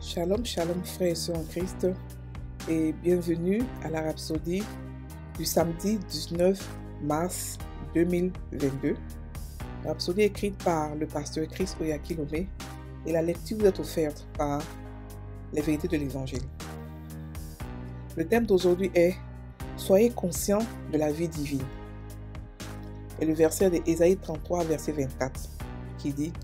Shalom, shalom frères et sœurs en Christ et bienvenue à la Rhapsodie du samedi 19 mars 2022. La Rhapsodie est écrite par le pasteur Chris Oyakilome et la lecture vous est offerte par les vérités de l'Évangile. Le thème d'aujourd'hui est « Soyez conscients de la vie divine » et le verset d'Ésaïe 33, verset 24 qui dit «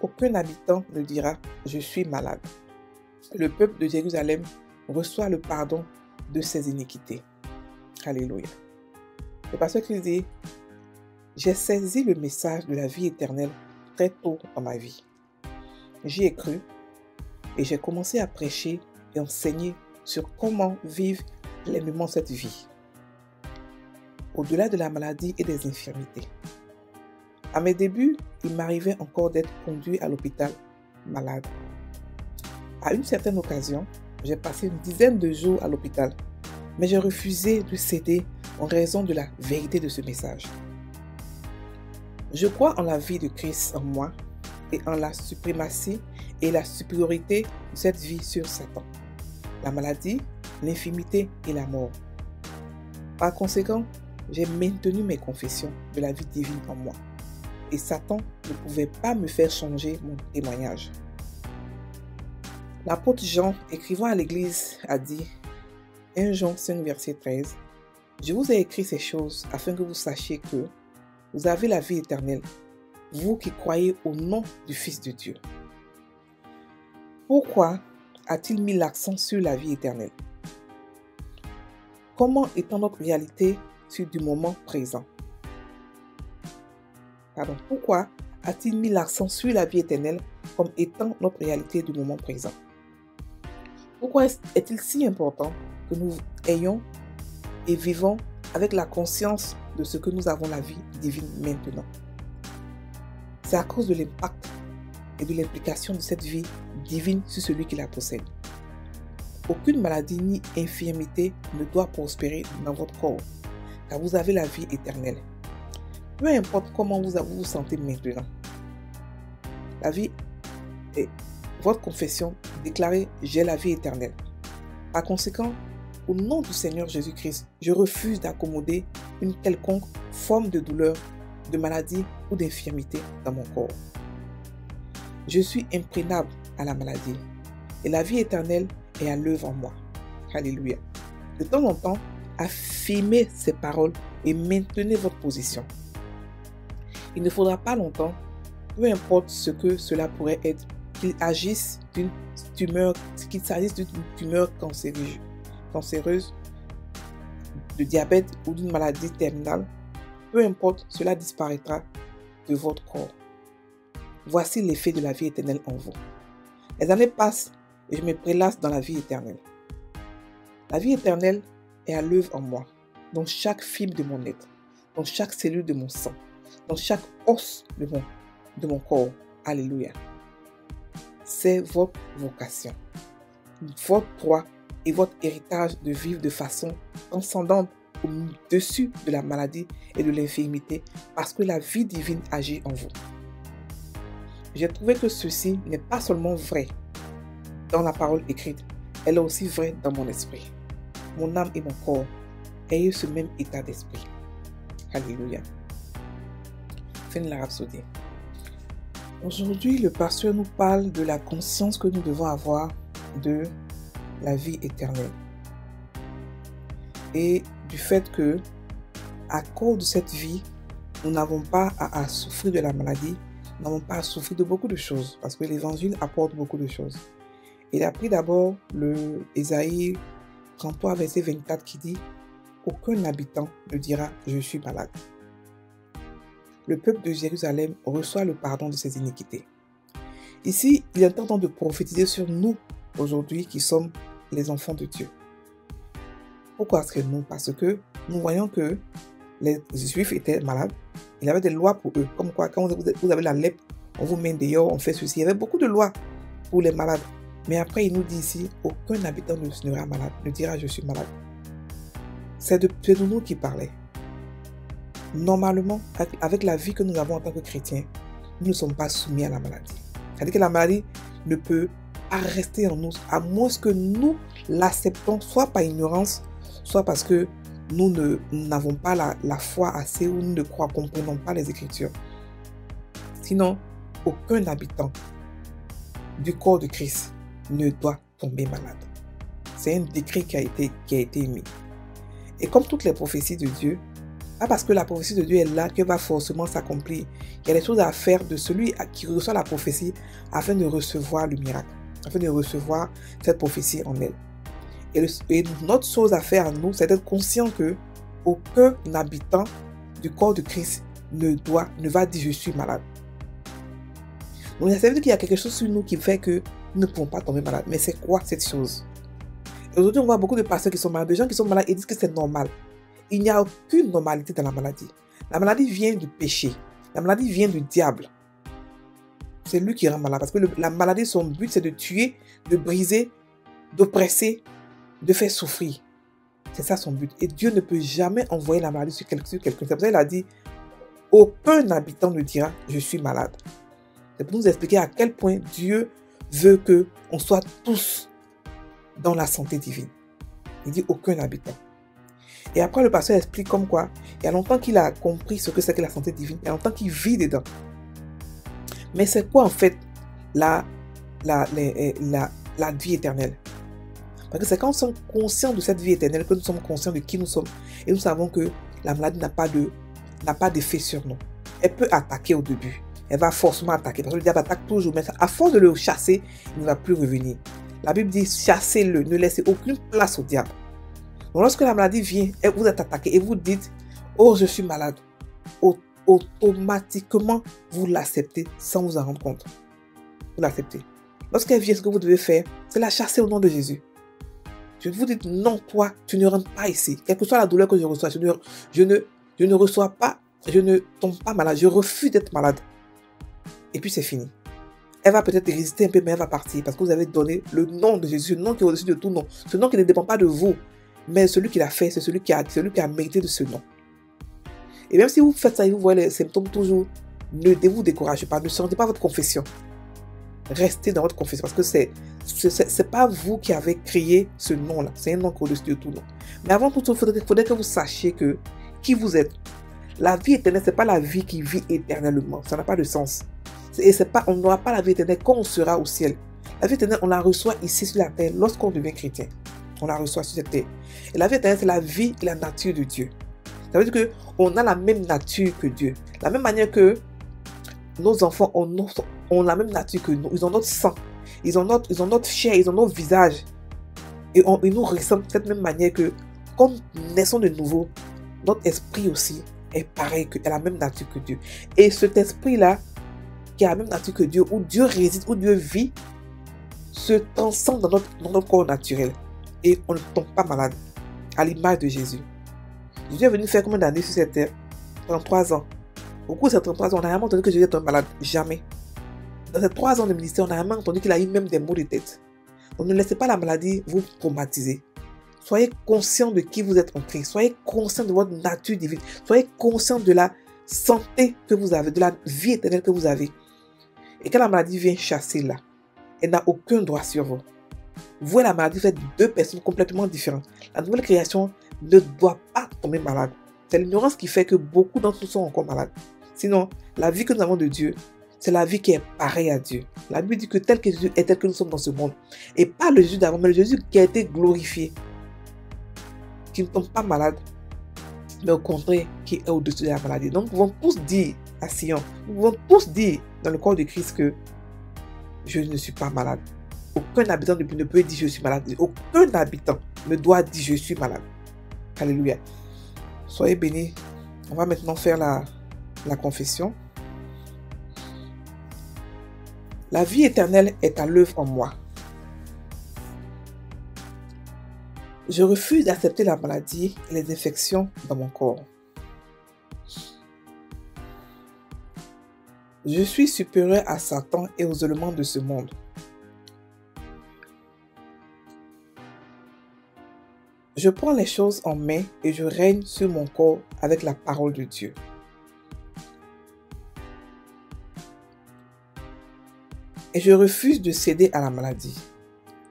Aucun habitant ne dira « Je suis malade ». Le peuple de Jérusalem reçoit le pardon de ses iniquités. Alléluia. Le pasteur Christ dit « J'ai saisi le message de la vie éternelle très tôt dans ma vie. J'y ai cru et j'ai commencé à prêcher et enseigner sur comment vivre pleinement cette vie, au-delà de la maladie et des infirmités. À mes débuts, il m'arrivait encore d'être conduit à l'hôpital malade. À une certaine occasion, j'ai passé une dizaine de jours à l'hôpital, mais j'ai refusé de céder en raison de la vérité de ce message. Je crois en la vie de Christ en moi et en la suprématie et la supériorité de cette vie sur Satan, la maladie, l'infirmité et la mort. Par conséquent, j'ai maintenu mes confessions de la vie divine en moi. Et Satan ne pouvait pas me faire changer mon témoignage. L'apôtre Jean, écrivant à l'Église, a dit, 1 Jean 5, verset 13, « Je vous ai écrit ces choses afin que vous sachiez que vous avez la vie éternelle, vous qui croyez au nom du Fils de Dieu. » Pourquoi a-t-il mis l'accent sur la vie éternelle? Comment étant notre réalité sur du moment présent? Pourquoi a-t-il mis l'accent sur la vie éternelle comme étant notre réalité du moment présent? Pourquoi est-il si important que nous ayons et vivons avec la conscience de ce que nous avons la vie divine maintenant? C'est à cause de l'impact et de l'implication de cette vie divine sur celui qui la possède. Aucune maladie ni infirmité ne doit prospérer dans votre corps, car vous avez la vie éternelle. Peu importe comment vous vous sentez maintenant. La vie est votre confession déclarée « J'ai la vie éternelle ». Par conséquent, au nom du Seigneur Jésus-Christ, je refuse d'accommoder une quelconque forme de douleur, de maladie ou d'infirmité dans mon corps. Je suis imprégnable à la maladie et la vie éternelle est à l'œuvre en moi. Alléluia. De temps en temps, affirmez ces paroles et maintenez votre position. Il ne faudra pas longtemps, peu importe ce que cela pourrait être, qu'il s'agisse d'une tumeur cancéreuse, de diabète ou d'une maladie terminale, peu importe, cela disparaîtra de votre corps. Voici l'effet de la vie éternelle en vous. Les années passent et je me prélasse dans la vie éternelle. La vie éternelle est à l'œuvre en moi, dans chaque fibre de mon être, dans chaque cellule de mon sang, dans chaque os de mon corps. Alléluia. C'est votre vocation, votre droit et votre héritage de vivre de façon transcendante au-dessus de la maladie et de l'infirmité parce que la vie divine agit en vous. J'ai trouvé que ceci n'est pas seulement vrai dans la parole écrite, elle est aussi vraie dans mon esprit. Mon âme et mon corps ayent ce même état d'esprit. Alléluia. Fin de la Rhapsodie. Aujourd'hui, le pasteur nous parle de la conscience que nous devons avoir de la vie éternelle. Et du fait que, à cause de cette vie, nous n'avons pas à souffrir de la maladie, nous n'avons pas à souffrir de beaucoup de choses, parce que l'Évangile apporte beaucoup de choses. Il a pris d'abord le Ésaïe 33, verset 24 qui dit « Aucun habitant ne dira « Je suis malade ». Le peuple de Jérusalem reçoit le pardon de ses iniquités. Ici, il est temps de prophétiser sur nous aujourd'hui qui sommes les enfants de Dieu. Pourquoi est-ce que nous? Parce que nous voyons que les Juifs étaient malades. Il y avait des lois pour eux. Comme quoi, quand vous avez la lèpre, on vous met dehors, on fait ceci. Il y avait beaucoup de lois pour les malades. Mais après, il nous dit ici, aucun habitant ne sera malade, ne dira je suis malade. C'est de nous qui parlait. Normalement, avec la vie que nous avons en tant que chrétiens, nous ne sommes pas soumis à la maladie. C'est-à-dire que la maladie ne peut à rester en nous, à moins que nous l'acceptons, soit par ignorance, soit parce que nous n'avons pas la foi assez ou nous ne comprenons pas les Écritures. Sinon, aucun habitant du corps de Christ ne doit tomber malade. C'est un décret qui a été émis. Et comme toutes les prophéties de Dieu, pas parce que la prophétie de Dieu est là qu'elle va forcément s'accomplir. Il y a des choses à faire de celui qui reçoit la prophétie afin de recevoir le miracle, afin de recevoir cette prophétie en elle. Et notre chose à faire à nous, c'est d'être conscient que aucun habitant du corps de Christ ne va dire je suis malade. Donc ça veut dire qu'il y a quelque chose sur nous qui fait que nous ne pouvons pas tomber malade. Mais c'est quoi cette chose? Et aujourd'hui, on voit beaucoup de pasteurs qui sont malades, de gens qui sont malades et disent que c'est normal. Il n'y a aucune normalité dans la maladie. La maladie vient du péché. La maladie vient du diable. C'est lui qui rend malade. Parce que la maladie, son but, c'est de tuer, de briser, d'oppresser, de faire souffrir. C'est ça son but. Et Dieu ne peut jamais envoyer la maladie sur quelqu'un. C'est pour ça qu'il a dit, aucun habitant ne dira, je suis malade. C'est pour nous expliquer à quel point Dieu veut qu'on soit tous dans la santé divine. Il dit aucun habitant. Et après, le pasteur explique comme quoi, il y a longtemps qu'il a compris ce que c'est que la santé divine, il y a longtemps qu'il vit dedans. Mais c'est quoi en fait la vie éternelle? Parce que c'est quand nous sommes conscients de cette vie éternelle que nous sommes conscients de qui nous sommes. Et nous savons que la maladie n'a pas d'effet sur nous. Elle peut attaquer au début. Elle va forcément attaquer. Parce que le diable attaque toujours. Mais à force de le chasser, il ne va plus revenir. La Bible dit chassez-le. Ne laissez aucune place au diable. Donc lorsque la maladie vient, et vous êtes attaqué et vous dites oh je suis malade, automatiquement vous l'acceptez sans vous en rendre compte. Vous l'acceptez. Lorsqu'elle vient, ce que vous devez faire, c'est la chasser au nom de Jésus. Je vous dis non, toi, tu ne rentres pas ici. Quelle que soit la douleur que je reçois, je ne reçois pas, je ne tombe pas malade, je refuse d'être malade. Et puis c'est fini. Elle va peut-être résister un peu, mais elle va partir parce que vous avez donné le nom de Jésus, le nom qui est au-dessus de tout nom, ce nom qui ne dépend pas de vous. Mais celui qui l'a fait, c'est celui qui a mérité de ce nom. Et même si vous faites ça et vous voyez les symptômes toujours, ne vous découragez pas, ne changez pas votre confession. Restez dans votre confession parce que c'est pas vous qui avez créé ce nom-là. C'est un nom qui est au-dessus de tout nom. Mais avant tout, il faudrait que vous sachiez qui vous êtes. La vie éternelle, c'est pas la vie qui vit éternellement. Ça n'a pas de sens. Et on n'aura pas la vie éternelle quand on sera au ciel. La vie éternelle, on la reçoit ici sur la terre lorsqu'on devient chrétien. On la reçoit sur cette terre. Et la vie éternelle, c'est la vie et la nature de Dieu. Ça veut dire qu'on a la même nature que Dieu. La même manière que nos enfants ont la même nature que nous. Ils ont notre sang. Ils ont notre chair. Ils ont notre visage. Et ils nous ressemblent de cette même manière que, comme nous naissons de nouveau, notre esprit aussi est pareil, a la même nature que Dieu. Et cet esprit-là, qui a la même nature que Dieu, où Dieu réside, où Dieu vit, se transcende dans notre corps naturel. Et on ne tombe pas malade, à l'image de Jésus. Jésus est venu faire combien d'années sur cette terre? 33 ans. Au cours de ces 33 ans, on n'a jamais entendu que Jésus était malade. Jamais. Dans ces 3 ans de ministère, on n'a jamais entendu qu'il a eu même des maux de tête. Donc ne laissez pas la maladie vous traumatiser. Soyez conscient de qui vous êtes en Christ. Soyez conscient de votre nature divine. Soyez conscient de la santé que vous avez, de la vie éternelle que vous avez. Et quand la maladie vient chasser là, elle n'a aucun droit sur vous. Vous et la maladie, vous êtes deux personnes complètement différentes. La nouvelle création ne doit pas tomber malade. C'est l'ignorance qui fait que beaucoup d'entre nous sont encore malades. Sinon, la vie que nous avons de Dieu, c'est la vie qui est pareille à Dieu. La Bible dit que tel que Jésus est tel que nous sommes dans ce monde. Et pas le Jésus d'avant, mais le Jésus qui a été glorifié. Qui ne tombe pas malade, mais au contraire, qui est au-dessus de la maladie. Donc, nous pouvons tous dire à Sion, nous pouvons tous dire dans le corps de Christ que je ne suis pas malade. Aucun habitant ne peut dire je suis malade. Aucun habitant ne doit dire je suis malade. Alléluia. Soyez bénis. On va maintenant faire la confession. La vie éternelle est à l'œuvre en moi. Je refuse d'accepter la maladie et les infections dans mon corps. Je suis supérieur à Satan et aux éléments de ce monde. Je prends les choses en main et je règne sur mon corps avec la parole de Dieu. Et je refuse de céder à la maladie,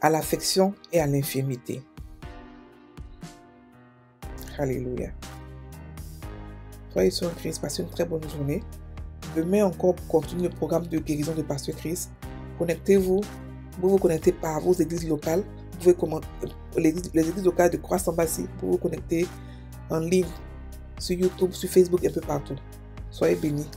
à l'affection et à l'infirmité. Alléluia. Frères et sœurs en Christ, passez une très bonne journée. Demain encore, pour continuer le programme de guérison de Pasteur Chris. Connectez-vous. Vous vous connectez par vos églises locales. Vous pouvez les églises locales de Croix-en-Bassi pour vous connecter en ligne sur YouTube, sur Facebook, un peu partout. Soyez bénis.